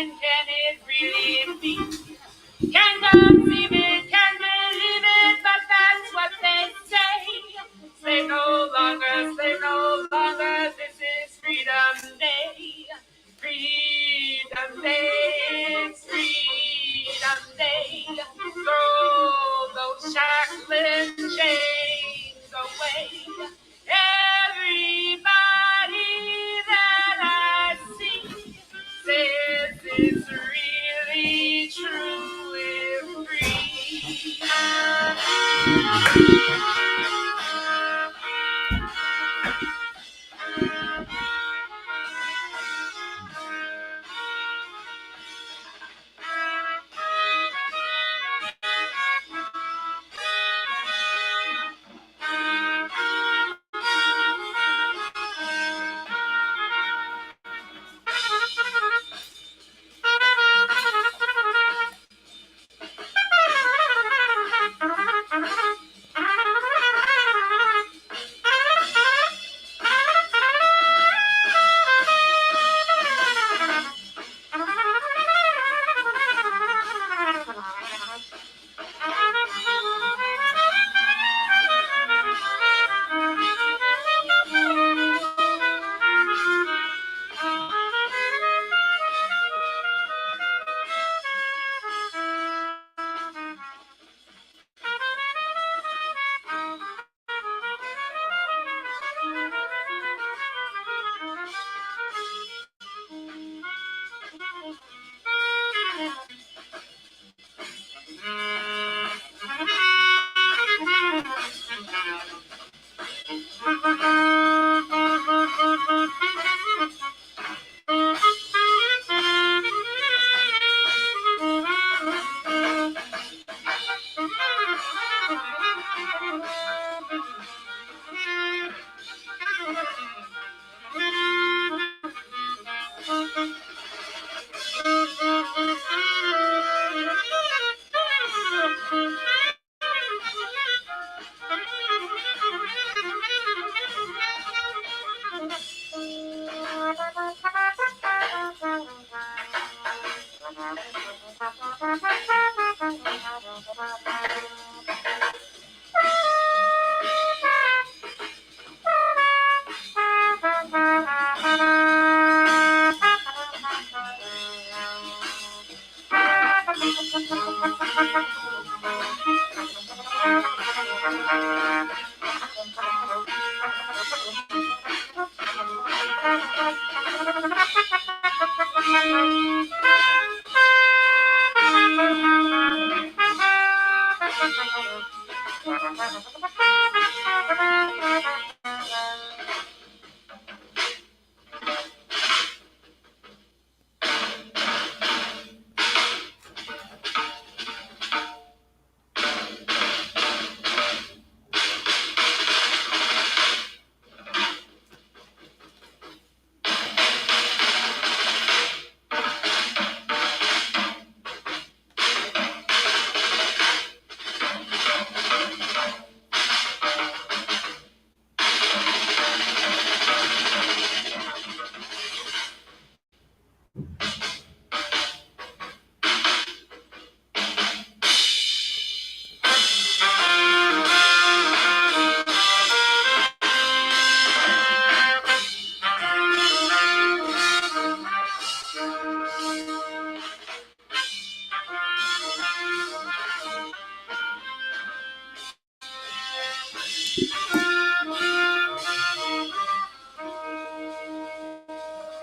lying, can it really be? Can't conceive it, can't believe it, but that's what they say. Slave no longer, slave no longer, this is Freedom Day. Freedom Day, it's Freedom Day. Throw those shackling chains away. Everybody that I see says it's really true if free.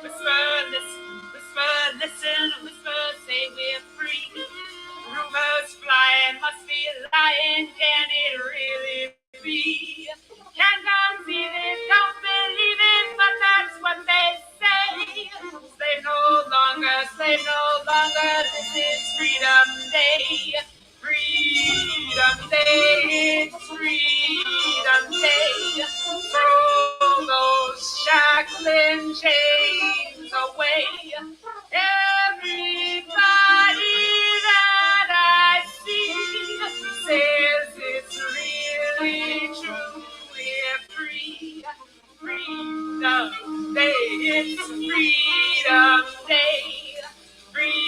Whisper, listen, whisper, listen, whisper, say we're free. Rumors flying, must be lying, can it really be? Can't conceive it, don't believe it, but that's what they say. Slave no longer, this is Freedom Day. Freedom Day, it's Freedom Day. Throw those shackling chains away. Everybody that I see says it's really true. We're free. Freedom Day, it's Freedom Day. Freedom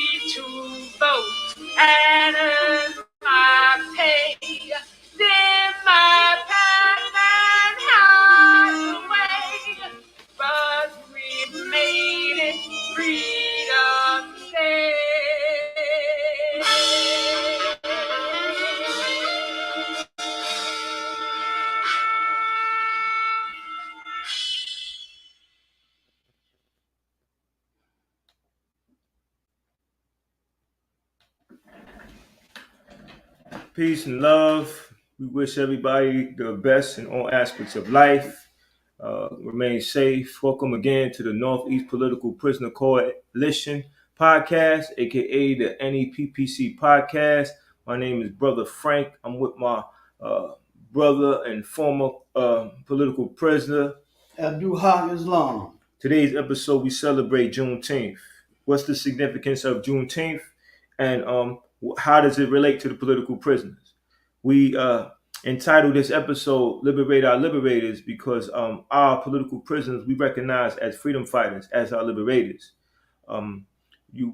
Peace and love. We wish everybody the best in all aspects of life. Remain safe. Welcome again to the Northeast Political Prisoner Coalition podcast, aka the NEPPC podcast. My name is Brother Frank. I'm with my uh, brother and former political prisoner, Abdul Haq Islam. Today's episode, we celebrate Juneteenth. What's the significance of Juneteenth, and how does it relate to the political prisoners? We entitled this episode "Liberate Our Liberators" because our political prisoners we recognize as freedom fighters, as our liberators. Um,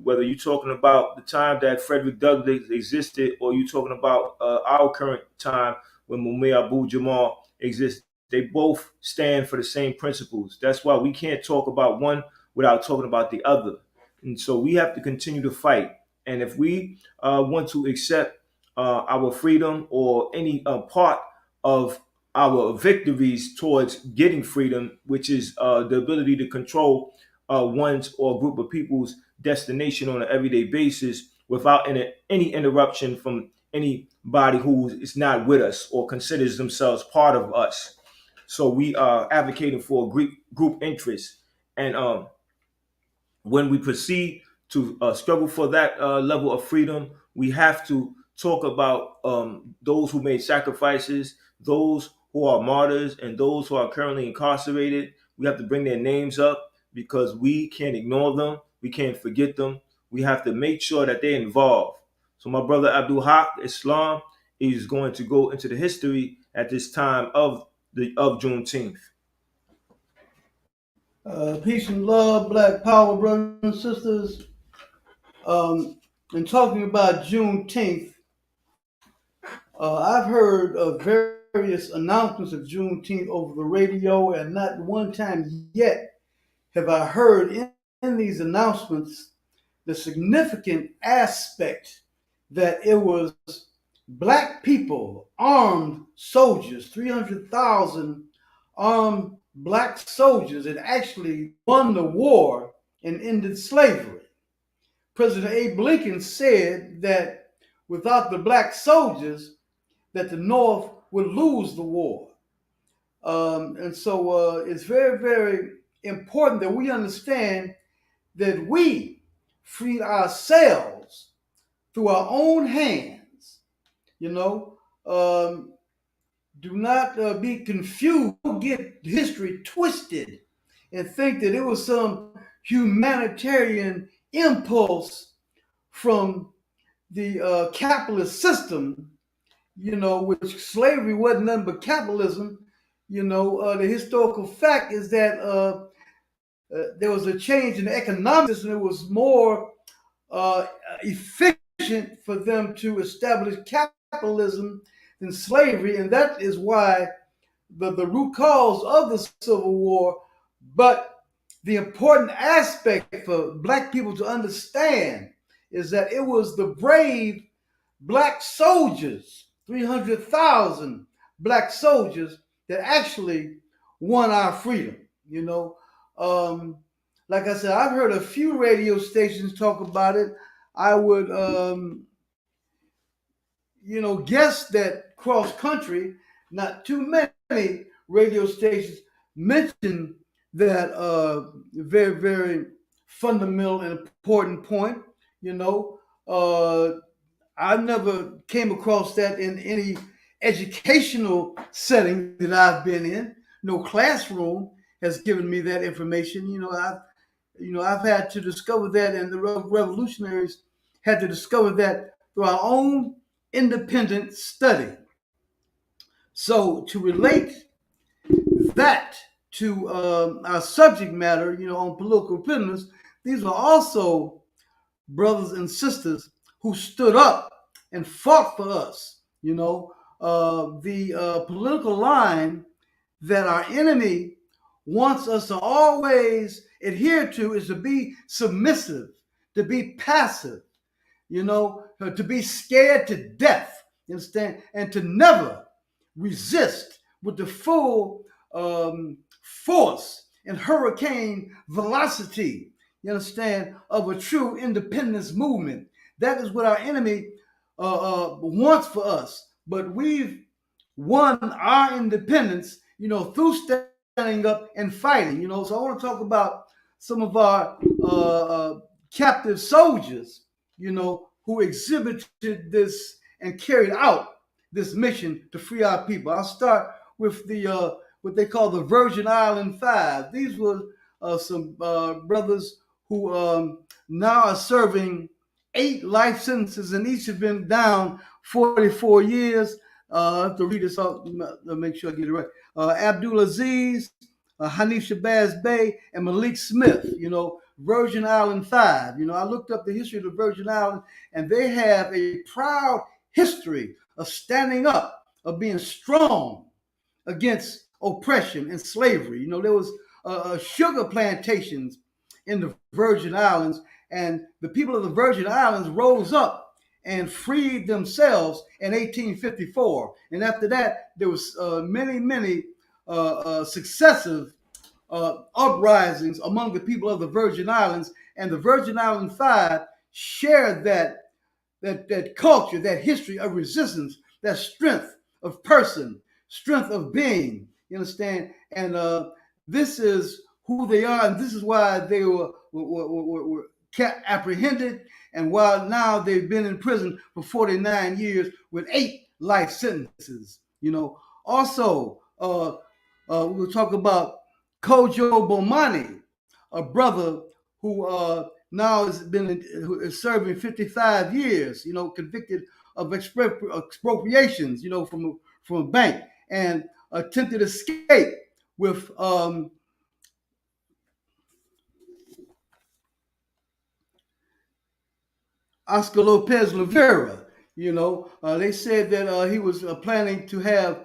whether you're talking about the time that Frederick Douglass existed, or you're talking about our current time when Mumia Abu Jamal exists, they both stand for the same principles. That's why we can't talk about one without talking about the other. And so we have to continue to fight. And if we want to accept our freedom or any part of our victories towards getting freedom, which is the ability to control one's or group of people's destination on an everyday basis without any interruption from anybody who is not with us or considers themselves part of us. So we are advocating for a group interest. And when we proceed to struggle for that level of freedom, we have to talk about those who made sacrifices, those who are martyrs, and those who are currently incarcerated. We have to bring their names up because we can't ignore them. We can't forget them. We have to make sure that they're involved. So my brother Abdul Haq Islam is going to go into the history at this time of Juneteenth. Peace and love, Black Power, brothers and sisters. And talking about Juneteenth, I've heard of various announcements of Juneteenth over the radio, and not one time yet have I heard in these announcements the significant aspect that it was Black people, armed soldiers, 300,000 armed Black soldiers that actually won the war and ended slavery. President Abe Lincoln said that without the Black soldiers, that the North would lose the war. And so it's very, very important that we understand that we freed ourselves through our own hands. You know, do not be confused. Don't get history twisted and think that it was some humanitarian impulse from the capitalist system, which slavery wasn't nothing but capitalism. The historical fact is that there was a change in the economic system. It was more efficient for them to establish capitalism than slavery, and that is why the root cause of the Civil War. But the important aspect for Black people to understand is that it was the brave Black soldiers, 300,000 Black soldiers, that actually won our freedom. Like I said, I've heard a few radio stations talk about it. I would, guess that cross country, not too many radio stations mention that very, very fundamental and important point. I never came across that in any educational setting that I've been in. No classroom has given me that information. I've had to discover that, and the revolutionaries had to discover that through our own independent study. So to relate that to our subject matter, on political prisoners, these are also brothers and sisters who stood up and fought for us. The political line that our enemy wants us to always adhere to is to be submissive, to be passive, to be scared to death, you understand, and to never resist with the full force and hurricane velocity, you understand, of a true independence movement. That is what our enemy wants for us. But we've won our independence, through standing up and fighting. So I want to talk about some of our captive soldiers, who exhibited this and carried out this mission to free our people. I'll start with the what they call the Virgin Island Five. These were some brothers who now are serving 8 life sentences, and each have been down 44 years. I have to read this out to make sure I get it right. Abdul Aziz, Hanif Shabazz Bey, and Malik Smith, Virgin Island Five. I looked up the history of the Virgin Islands, and they have a proud history of standing up, of being strong against oppression and slavery. There was sugar plantations in the Virgin Islands, and the people of the Virgin Islands rose up and freed themselves in 1854. And after that, there was many successive uprisings among the people of the Virgin Islands, and the Virgin Island Five shared that culture, that history of resistance, that strength of person, strength of being. You understand? And this is who they are, and this is why they were apprehended, and while now they've been in prison for 49 years with 8 life sentences. Also, we'll talk about Kojo Bomani, a brother who now is serving 55 years, convicted of expropriations, from a bank, and attempted escape with Oscar Lopez Rivera. They said that he was planning to have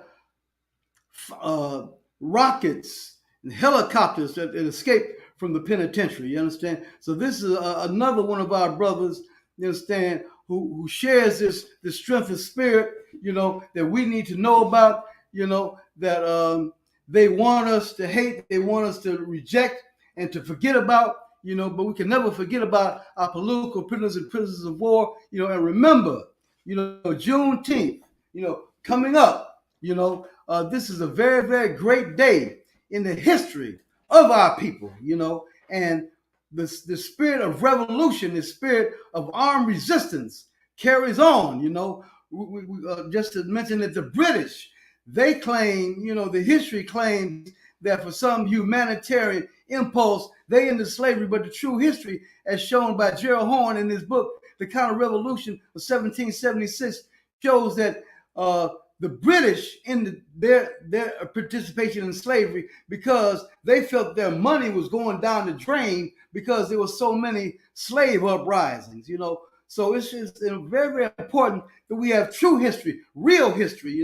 rockets and helicopters that escaped from the penitentiary. You understand? So this is another one of our brothers, you understand, who shares this strength of spirit, that we need to know about, that they want us to hate, they want us to reject and to forget about, but we can never forget about our political prisoners and prisoners of war, and remember, Juneteenth, coming up, this is a very, very great day in the history of our people, and the spirit of revolution, the spirit of armed resistance carries on. We just to mention that the British, they claim, the history claims that for some humanitarian impulse, they ended slavery, but the true history, as shown by Gerald Horne in his book, The Counter-Revolution of 1776, shows that the British ended their participation in slavery because they felt their money was going down the drain because there were so many slave uprisings, So it's just very, very important that we have true history, real history,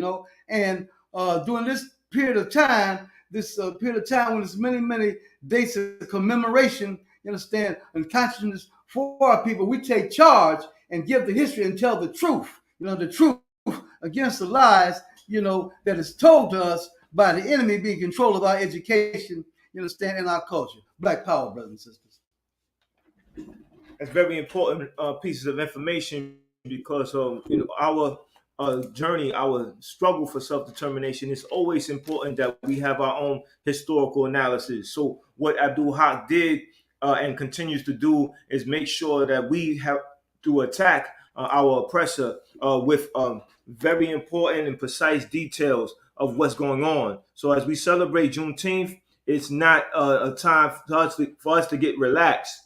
and during this period of time, when there's many dates of commemoration, you understand, and consciousness for our people, we take charge and give the history and tell the truth, the truth against the lies, that is told to us by the enemy being in control of our education, you understand, and our culture. Black power, brothers and sisters. That's very important pieces of information because our journey, our struggle for self-determination, is always important that we have our own historical analysis. So what Abdul Haq did and continues to do is make sure that we have to attack our oppressor with very important and precise details of what's going on. So as we celebrate Juneteenth, it's not a time for us to get relaxed.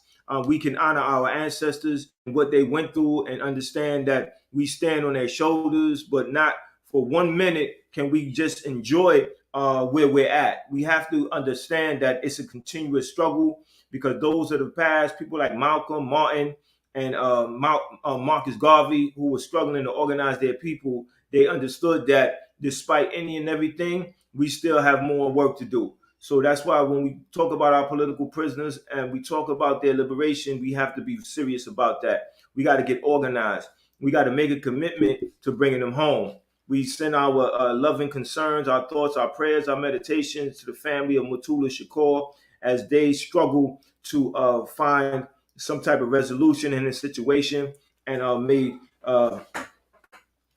We can honor our ancestors and what they went through and understand that we stand on their shoulders, but not for 1 minute can we just enjoy where we're at. We have to understand that it's a continuous struggle because those of the past, people like Malcolm, Martin, and Marcus Garvey, who were struggling to organize their people, they understood that despite any and everything, we still have more work to do. So that's why when we talk about our political prisoners and we talk about their liberation, we have to be serious about that. We got to get organized. We got to make a commitment to bringing them home. We send our loving concerns, our thoughts, our prayers, our meditations to the family of Mutula Shakur as they struggle to find some type of resolution in this situation. and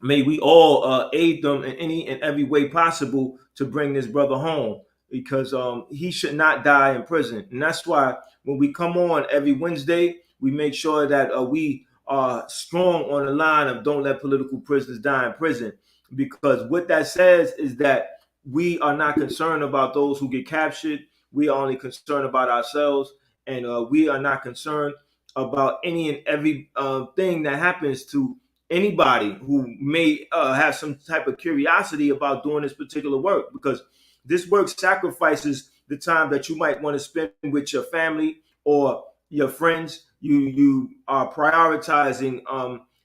may we all aid them in any and every way possible to bring this brother home, because he should not die in prison. And that's why when we come on every Wednesday, we make sure that we are strong on the line of don't let political prisoners die in prison. Because what that says is that we are not concerned about those who get captured. We are only concerned about ourselves, and we are not concerned about any and every thing that happens to anybody who may have some type of curiosity about doing this particular work, because this work sacrifices the time that you might want to spend with your family or your friends. You are prioritizing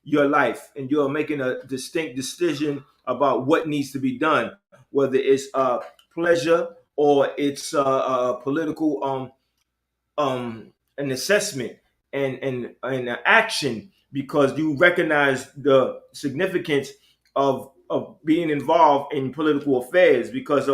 your life, and you're making a distinct decision about what needs to be done, whether it's pleasure or it's political an assessment and an action, because you recognize the significance of being involved in political affairs. Because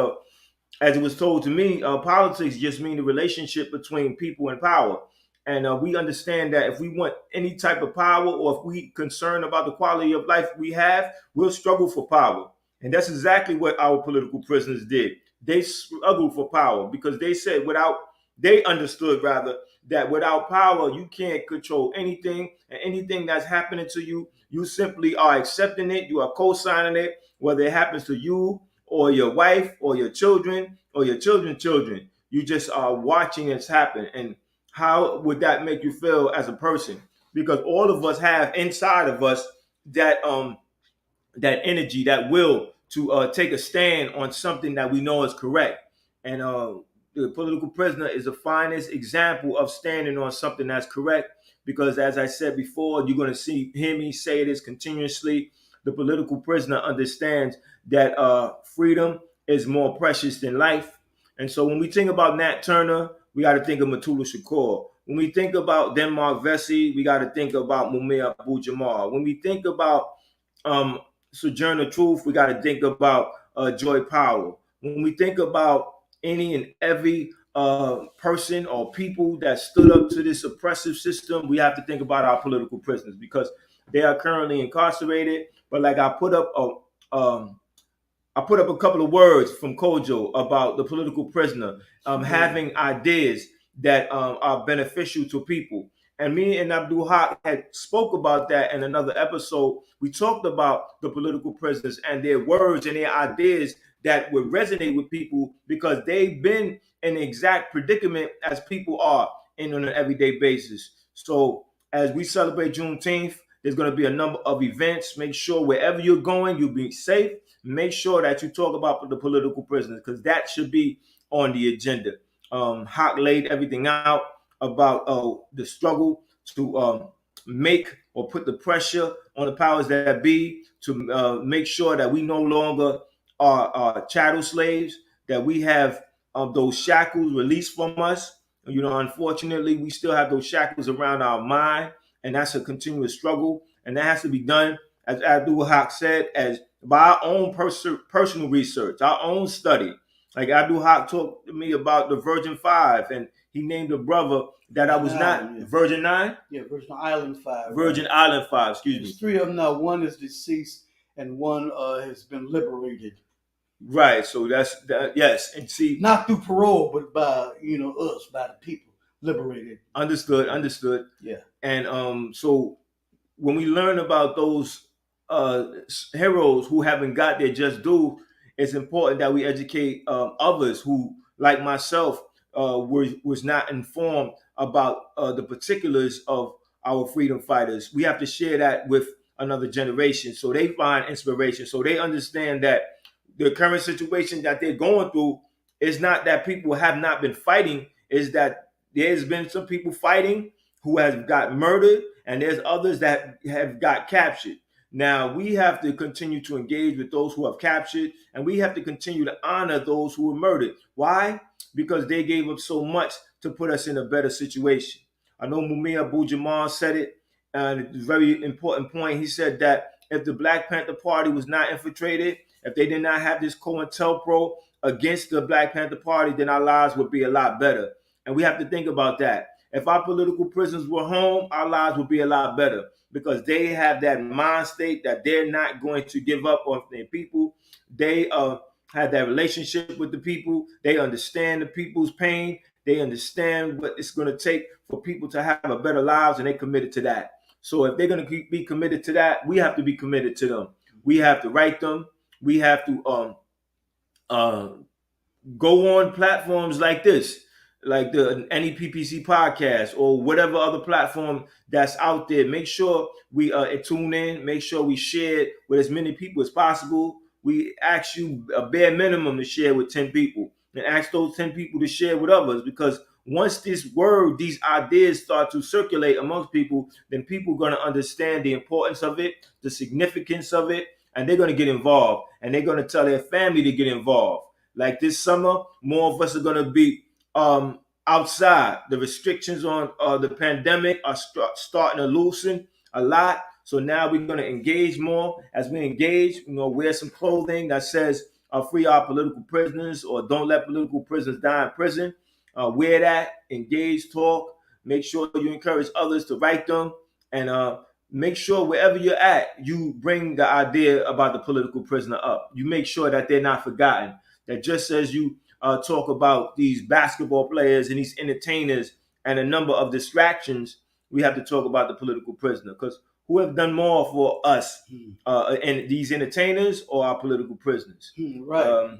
as it was told to me, politics just mean the relationship between people and power. And we understand that if we want any type of power, or if we concerned about the quality of life we have, we'll struggle for power. And that's exactly what our political prisoners did. They struggled for power because they understood rather that without power, you can't control anything, and anything that's happening to you, you simply are accepting it, you are co-signing it, whether it happens to you or your wife or your children or your children's children. You just are watching it happen. And how would that make you feel as a person? Because all of us have inside of us that that energy, that will to take a stand on something that we know is correct. And the political prisoner is the finest example of standing on something that's correct. Because as I said before, you're going to hear me say this continuously. The political prisoner understands that freedom is more precious than life. And so when we think about Nat Turner, we got to think of Matula Shakur. When we think about Denmark Vesey, we got to think about Mumia Abu-Jamal. When we think about um, Sojourner Truth, we got to think about Joy Powell. When we think about any and every person or people that stood up to this oppressive system, we have to think about our political prisoners, because they are currently incarcerated. But like I put up a couple of words from Kojo about the political prisoner having ideas that are beneficial to people. And me and Abdul Haq had spoke about that in another episode. We talked about the political prisoners and their words and their ideas that would resonate with people, because they've been in the exact predicament as people are in on an everyday basis. So as we celebrate Juneteenth, there's going to be a number of events. Make sure wherever you're going, you'll be safe. Make sure that you talk about the political prisoners, because that should be on the agenda. Hawk laid everything out about the struggle to make or put the pressure on the powers that be to make sure that we no longer are chattel slaves, that we have those shackles released from us. You know, unfortunately, we still have those shackles around our mind, and that's a continuous struggle, and that has to be done, as Abdul Haq said, as by our own personal research, our own study. Like Abdul Haq talked to me about the Virgin Five, and he named a brother that I was not. Yeah. Virgin Nine? Yeah, Virgin Island 5. Virgin Island 5, excuse me. There's 3 of them now. One is deceased, and one has been liberated. Right, so that's that. Yes, and see, not through parole, but by us, by the people, liberated. Understood. Yeah. And so when we learn about those heroes who haven't got their just due, it's important that we educate others who, like myself, was not informed about the particulars of our freedom fighters. We have to share that with another generation, so they find inspiration, so they understand that the current situation that they're going through is not that people have not been fighting, is that there's been some people fighting who have got murdered, and there's others that have got captured. Now we have to continue to engage with those who have captured, and we have to continue to honor those who were murdered. Why? Because they gave up so much to put us in a better situation. I know Mumia Abu-Jamal said it, and it's a very important point. He said that if the Black Panther Party was not infiltrated, if they did not have this COINTELPRO against the Black Panther Party, then our lives would be a lot better. And we have to think about that. If our political prisoners were home, our lives would be a lot better. because they have that mind state that they're not going to give up on their people. They have that relationship with the people. They understand the people's pain. They understand what it's going to take for people to have a better lives, and they committed to that. So if they're going to be committed to that, we have to be committed to them. We have to write them. We have to uh, go on platforms like this, like the NEPPC podcast or whatever other platform that's out there. Make sure we tune in. Make sure we share it with as many people as possible. We ask you a bare minimum to share with 10 people, and ask those 10 people to share with others, because once these ideas start to circulate amongst people, then people are going to understand the importance of it, the significance of it, and they're going to get involved, and they're going to tell their family to get involved. Like this summer, more of us are going to be outside. The restrictions on the pandemic are starting to loosen a lot. So now we're going to engage more. As we engage, wear some clothing that says free our political prisoners, or don't let political prisoners die in prison. Wear that, engage, talk. Make sure you encourage others to write them, and make sure wherever you're at, you bring the idea about the political prisoner up. You make sure that they're not forgotten. That just as you talk about these basketball players and these entertainers and a number of distractions, we have to talk about the political prisoner, because who have done more for us, and these entertainers or our political prisoners? Right.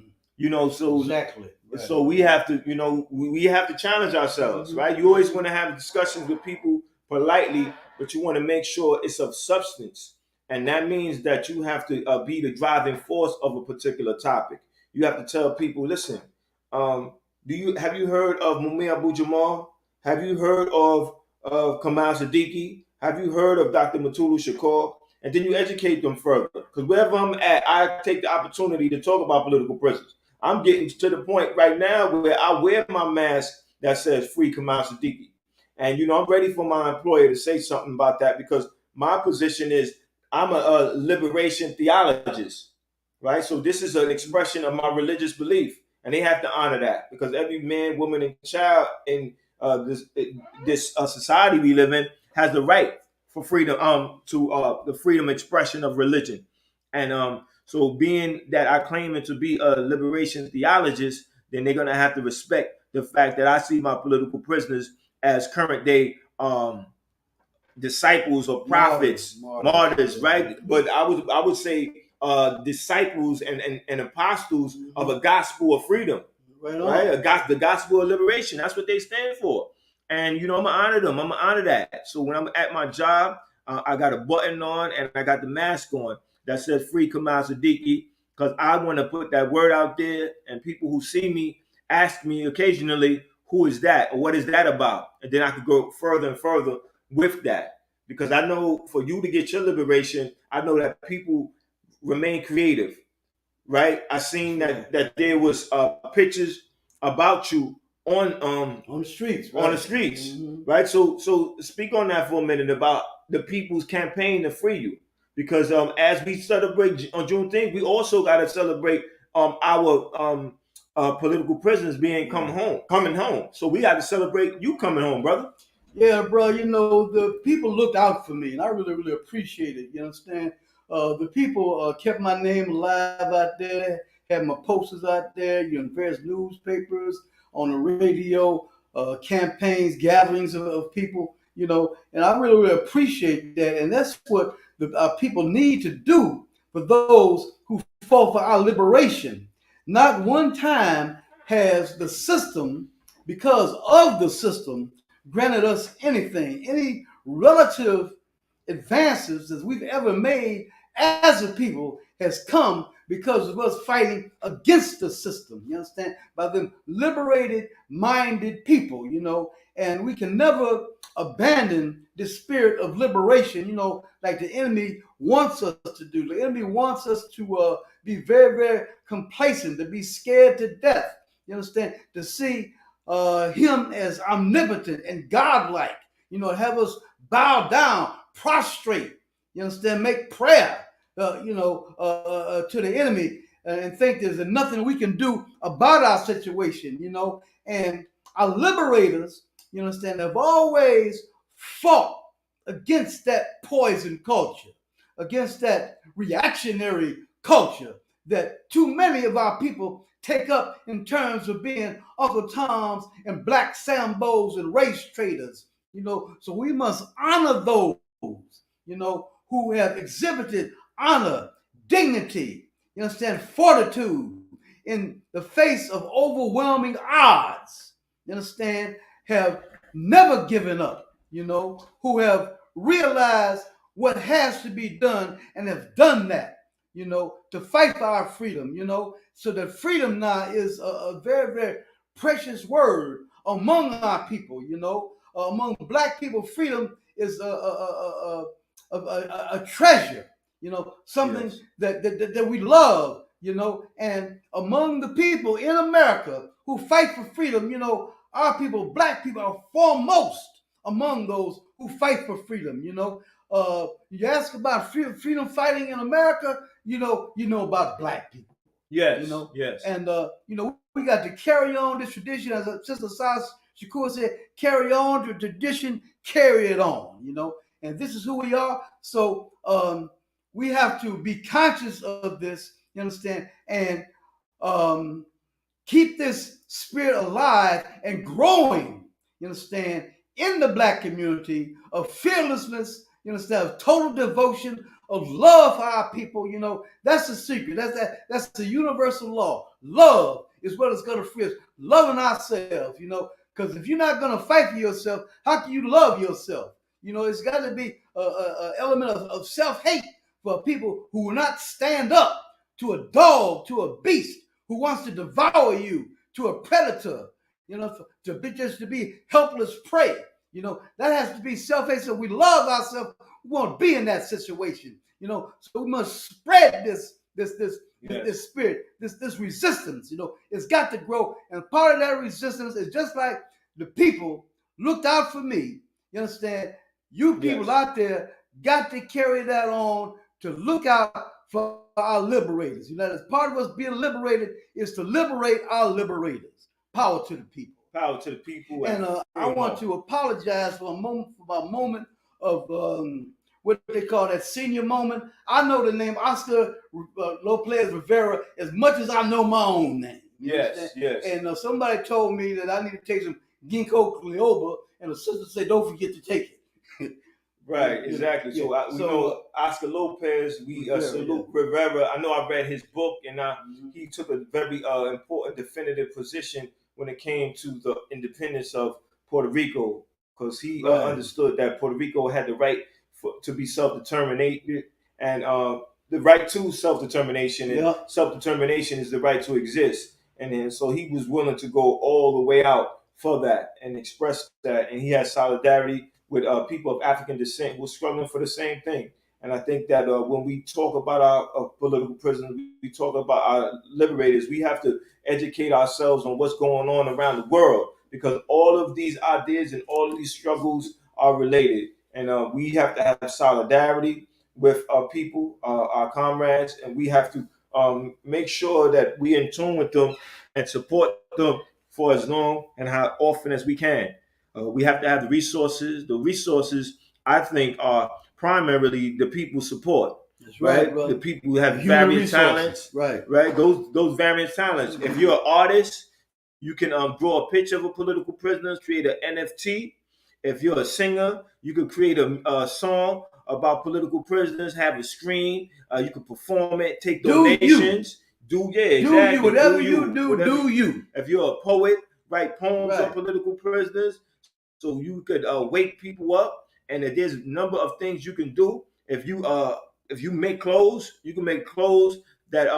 So exactly. Right. So we have to, we have to challenge ourselves, right? You always want to have discussions with people politely, but you want to make sure it's of substance, and that means that you have to be the driving force of a particular topic. You have to tell people, listen, have you heard of Mumia Abu Jamal? Have you heard of Kamal Siddiqui? Have you heard of Dr. Matulu Shakur? And then you educate them further. Because wherever I'm at, I take the opportunity to talk about political prisoners. I'm getting to the point right now where I wear my mask that says free Kamal Siddiqui. And, I'm ready for my employer to say something about that, because my position is I'm a liberation theologist. Right, so this is an expression of my religious belief, and they have to honor that, because every man, woman, and child in this society we live in has the right for freedom to the freedom expression of religion, and so being that I claim it to be a liberation theologist, then they're gonna have to respect the fact that I see my political prisoners as current day disciples or prophets, martyrs, right? But I would say disciples and apostles of a gospel of freedom, right? The gospel of liberation. That's what they stand for. And I'm gonna honor them. I'm gonna honor that. So when I'm at my job, I got a button on and I got the mask on that says "Free Kamal Siddiqui," because I want to put that word out there, and people who see me ask me occasionally, "Who is that?" or "What is that about?" And then I could go further and further with that, because I know for you to get your liberation, I know that people remain creative, right? I seen that there was pictures about you on the streets, right? On the streets, right? So speak on that for a minute about the people's campaign to free you, because as we celebrate on Juneteenth, we also got to celebrate our political prisoners coming home. So we got to celebrate you coming home, brother. Yeah, bro, the people looked out for me, and I really, really appreciate it. You understand? The people kept my name alive out there, had my posters out there, various newspapers, on the radio, campaigns, gatherings of people, and I really, really appreciate that. And that's what our people need to do for those who fought for our liberation. Not one time has the system, because of the system, granted us anything, any relative advances that we've ever made as a people has come because of us fighting against the system, you understand? By them liberated minded people, and we can never abandon the spirit of liberation, like the enemy wants us to do. The enemy wants us to be very, very complacent, to be scared to death, you understand? To see him as omnipotent and godlike, have us bow down, prostrate, you understand, make prayer, to the enemy, and think there's nothing we can do about our situation, and our liberators, you understand, have always fought against that poison culture, against that reactionary culture that too many of our people take up in terms of being Uncle Toms and black Sambos and race traders. So we must honor those, who have exhibited honor, dignity, fortitude in the face of overwhelming odds, have never given up, who have realized what has to be done and have done that, to fight for our freedom, so that freedom now is a very, very precious word among our people, among black people. Freedom is a treasure, something Yes. that we love, and among the people in America who fight for freedom, our people, black people, are foremost among those who fight for freedom. You ask about freedom fighting in America, you know about black people. Yes. Yes. And we got to carry on this tradition, as Sister Sas Shakur said, carry on the tradition, carry it on. And this is who we are. So we have to be conscious of this. You understand, and keep this spirit alive and growing. You understand, in the black community of fearlessness. You understand, of total devotion, of love for our people. That's the secret. That's the universal law. Love is what is going to free us. Loving ourselves. Because if you're not going to fight for yourself, how can you love yourself? It's got to be an element of self-hate for people who will not stand up to a dog, to a beast who wants to devour you, to a predator, to be helpless prey. That has to be self-hate. So we love ourselves. We won't be in that situation. So we must spread this spirit, this resistance. It's got to grow. And part of that resistance is just like the people looked out for me. You understand? You people out there got to carry that on, to look out for our liberators. As part of us being liberated is to liberate our liberators. Power to the people. Power to the people. And I want to apologize for my moment of what they call that senior moment. I know the name Oscar Lopez Rivera as much as I know my own name. Yes. And somebody told me that I need to take some ginkgo biloba, and the sister said, "Don't forget to take it." Right, exactly. So we know Oscar Lopez. We salute Rivera. I know I read his book, and he took a very important, definitive position when it came to the independence of Puerto Rico, because he understood that Puerto Rico had the right to be self-determinated, and the right to self-determination. And self-determination is the right to exist. And then, so he was willing to go all the way out for that and express that. And he had solidarity with people of African descent who were struggling for the same thing. And I think that when we talk about our political prisoners, we talk about our liberators, we have to educate ourselves on what's going on around the world, because all of these ideas and all of these struggles are related. And we have to have solidarity with our people, our comrades, and we have to make sure that we're in tune with them and support them for as long and how often as we can. We have to have the resources. The resources, I think, are primarily the people support. That's right. The people who have various talents. Right. Those various talents. If you're an artist, you can draw a picture of a political prisoner, create an NFT. If you're a singer, you could create a song about political prisoners, have a screen, you can perform it, take donations. Do you. Whatever you do. If you're a poet, write poems on political prisoners. So you could wake people up, and there's a number of things you can do. If you make clothes, you can make clothes that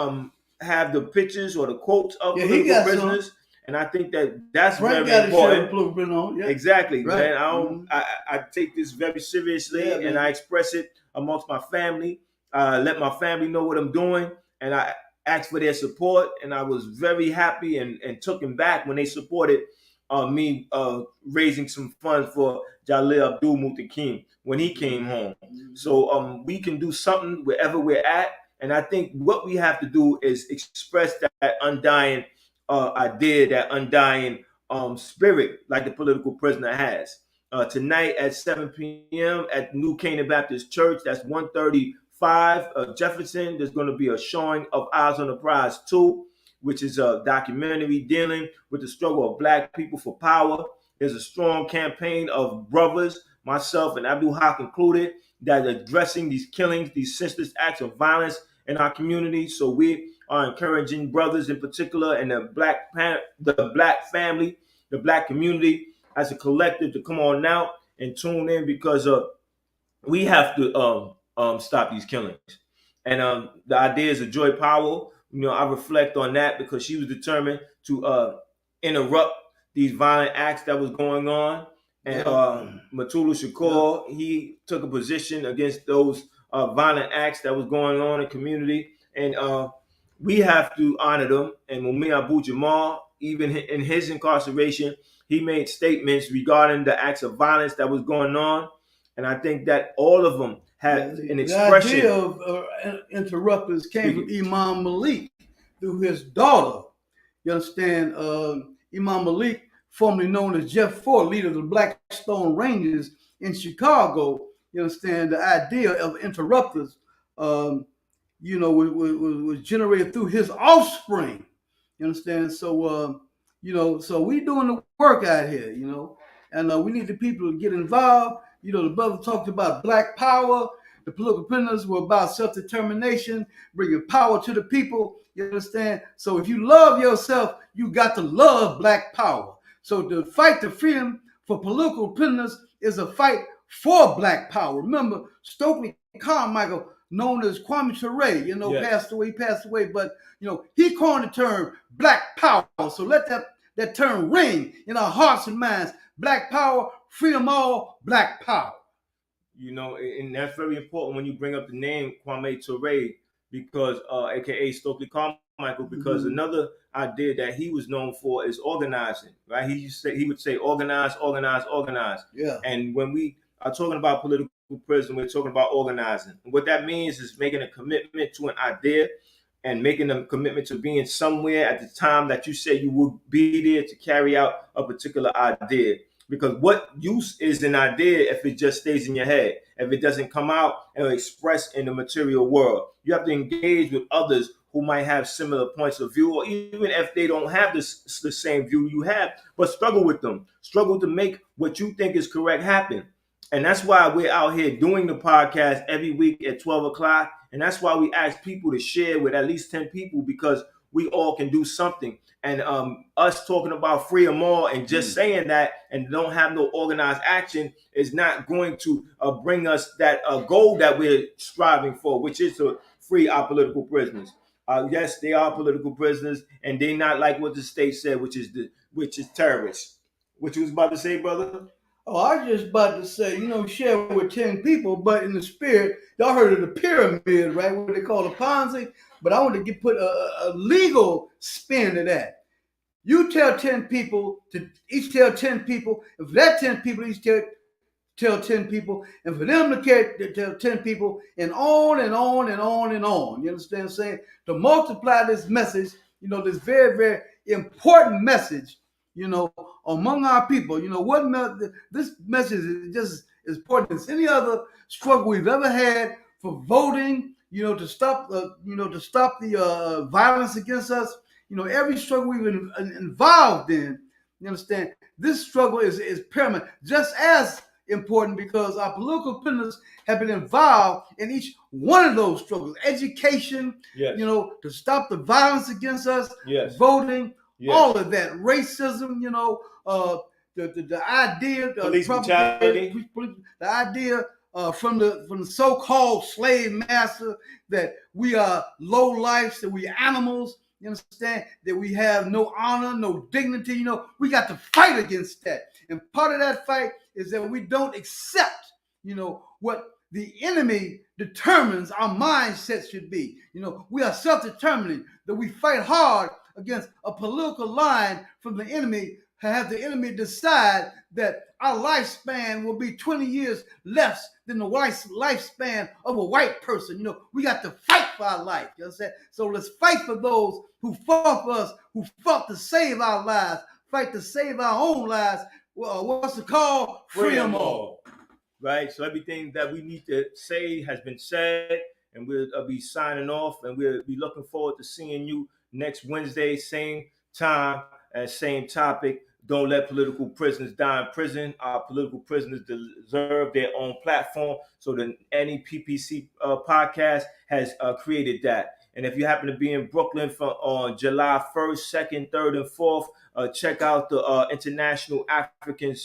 have the pictures or the quotes of political prisoners. Some. And I think that's very important. Exactly, right. Man. I take this very seriously, and I express it amongst my family. Let my family know what I'm doing, and I ask for their support. And I was very happy and took them back when they supported me raising some funds for Jalil Abdul Muttaqin when he came home. So we can do something wherever we're at. And I think what we have to do is express that undying idea, that undying spirit like the political prisoner has. tonight at 7 p.m. at New Canaan Baptist Church. That's 135 Jefferson. There's going to be a showing of Eyes on the Prize 2, which is a documentary dealing with the struggle of Black people for power. There's a strong campaign of brothers, myself and Abdul Haq included, that are addressing these killings, these senseless acts of violence in our community. So we are encouraging brothers in particular and the black family, the Black community as a collective to come on out and tune in, because we have to stop these killings. And the ideas of Joy Powell, I reflect on that because she was determined to interrupt these violent acts that was going on. And Matulu Shakur, he took a position against those violent acts that was going on in the community. And we have to honor them. And Mumia Abu Jamal, even in his incarceration, he made statements regarding the acts of violence that was going on. And I think that all of them had an expression. The idea of interrupters came from Imam Malik through his daughter. You understand? Imam Malik, formerly known as Jeff Ford, leader of the Blackstone Rangers in Chicago. You understand? The idea of interrupters, was generated through his offspring. You understand? So, so we doing the work out here, and we need the people to get involved. The brother talked about Black power. The political prisoners were about self-determination, bringing power to the people. You understand? So if you love yourself, you got to love Black power. So the fight to freedom for political prisoners is a fight for Black power. Remember, Stokely Carmichael, known as Kwame Ture, passed away, but, he coined the term Black power. So let that term ring in our hearts and minds. Black power, freedom all, Black power. And that's very important when you bring up the name Kwame Ture, because aka Stokely Carmichael, because another idea that he was known for is organizing, right? He would say organize, organize, organize. Yeah. And when we are talking about political prison, we're talking about organizing. And what that means is making a commitment to an idea and making a commitment to being somewhere at the time that you say you will be there to carry out a particular idea. Because what use is an idea if it just stays in your head, if it doesn't come out and express in the material world? You have to engage with others who might have similar points of view, or even if they don't have the same view you have, but struggle with them. Struggle to make what you think is correct happen. And that's why we're out here doing the podcast every week at 12 o'clock. And that's why we ask people to share with at least 10 people, because we all can do something. And us talking about free them all and just saying that and don't have no organized action is not going to bring us that goal that we're striving for, which is to free our political prisoners. Yes, they are political prisoners, and they're not like what the state said, which is terrorists. What you was about to say, brother? Oh, I was just about to say, share with 10 people, but in the spirit, y'all heard of the pyramid, right? What they call a Ponzi. But I want to put a legal spin to that. You tell 10 people to each tell 10 people, and for that 10 people, each tell 10 people, and for them to tell 10 people, and on and on and on and on. You understand what I'm saying? To multiply this message, this very, very important message, among our people. This message is just as important as any other struggle we've ever had for voting, to stop the violence against us. Every struggle we've been involved in, you understand, this struggle is paramount, just as important, because our political prisoners have been involved in each one of those struggles. Education, yes. To stop the violence against us, yes. voting, yes. all of that, racism, the idea, police brutality, the idea from the so-called slave master that we are low lives, that we animals. You understand? That we have no honor, no dignity. We got to fight against that. And part of that fight is that we don't accept, what the enemy determines our mindset should be. We are self-determining, that we fight hard against a political line from the enemy, have the enemy decide that our lifespan will be 20 years less than the lifespan of a white person. We got to fight for our life. You understand? So let's fight for those who fought for us, who fought to save our lives, fight to save our own lives, well, what's the call? Free them all. Right? So everything that we need to say has been said, and we'll be signing off, and we'll be looking forward to seeing you next Wednesday, same time and same topic. Don't let political prisoners die in prison. Our political prisoners deserve their own platform. So the any PPC podcast has created that. And if you happen to be in Brooklyn on July 1st, 2nd, 3rd, and 4th, check out the International African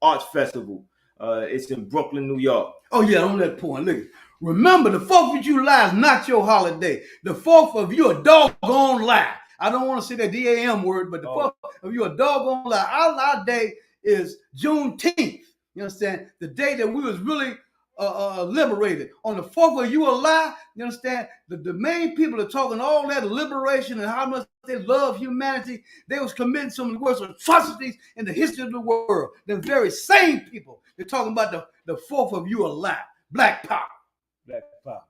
Arts Festival. It's in Brooklyn, New York. Oh, yeah, on that point. Look, remember, the 4th of July is not your holiday. The 4th of you a doggone lie. I don't want to say that DAM word, but the 4th of you a doggone lie. Our day is Juneteenth. You understand? The day that we was really liberated. On the 4th of you a lie, you understand? The main people are talking all that liberation and how much they love humanity. They was committing some of the worst atrocities in the history of the world. The very same people, they're talking about the 4th of you a lie. Black power. Black power.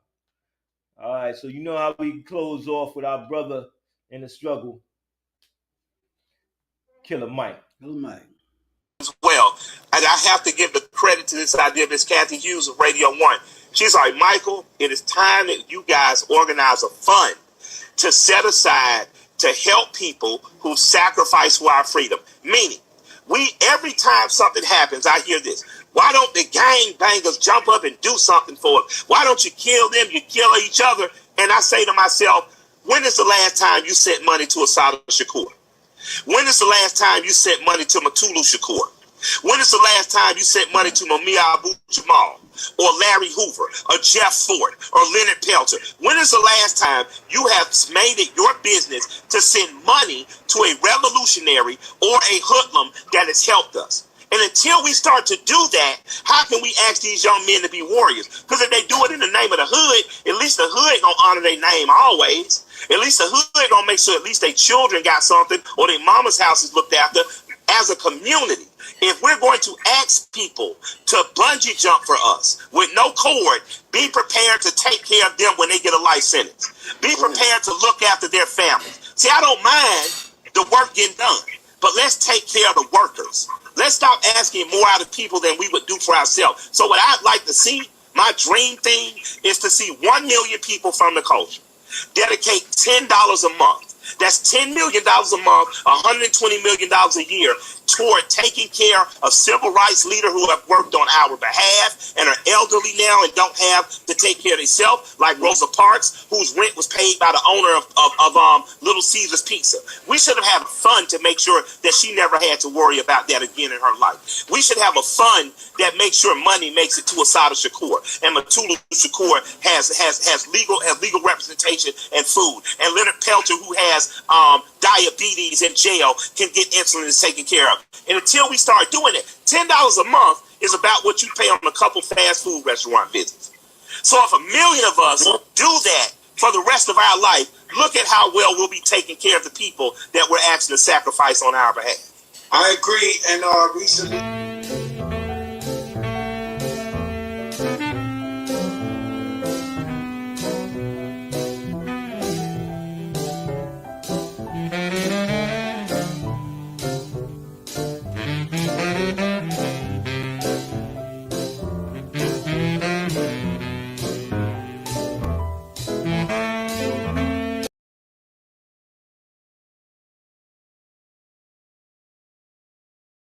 All right, so you know how we close off with our brother in the struggle, Killer Mike. Killer Mike. As well, and I have to give the credit to this idea of Miss Kathy Hughes of Radio 1. She's like, Michael, it is time that you guys organize a fund to set aside to help people who sacrifice for our freedom. Meaning, every time something happens, I hear this. Why don't the gang bangers jump up and do something for us? Why don't you kill them? You kill each other. And I say to myself, when is the last time you sent money to Assata Shakur? When is the last time you sent money to Matulu Shakur? When is the last time you sent money to Mumia Abu Jamal or Larry Hoover or Jeff Ford or Leonard Peltier? When is the last time you have made it your business to send money to a revolutionary or a hoodlum that has helped us? And until we start to do that, how can we ask these young men to be warriors? Because if they do it in the name of the hood, at least the hood gonna honor their name always. At least the hood gonna make sure at least their children got something or their mama's house is looked after. As a community, if we're going to ask people to bungee jump for us with no cord, be prepared to take care of them when they get a life sentence. Be prepared to look after their families. See, I don't mind the work getting done, but let's take care of the workers. Let's stop asking more out of people than we would do for ourselves. So what I'd like to see, my dream thing, is to see 1 million people from the culture dedicate $10 a month. That's $10 million a month, $120 million a year toward taking care of civil rights leaders who have worked on our behalf and are elderly now and don't have to take care of themselves, like Rosa Parks, whose rent was paid by the owner of Little Caesars Pizza. We should have had a fund to make sure that she never had to worry about that again in her life. We should have a fund that makes sure money makes it to Assata Shakur, and Matulu Shakur has legal representation and food, and Leonard Peltier, who has diabetes in jail, can get insulin and taken care of. And until we start doing it, $10 a month is about what you pay on a couple fast food restaurant visits. So if 1 million of us do that for the rest of our life, look at how well we'll be taking care of the people that we're asking to sacrifice on our behalf. I agree. And recently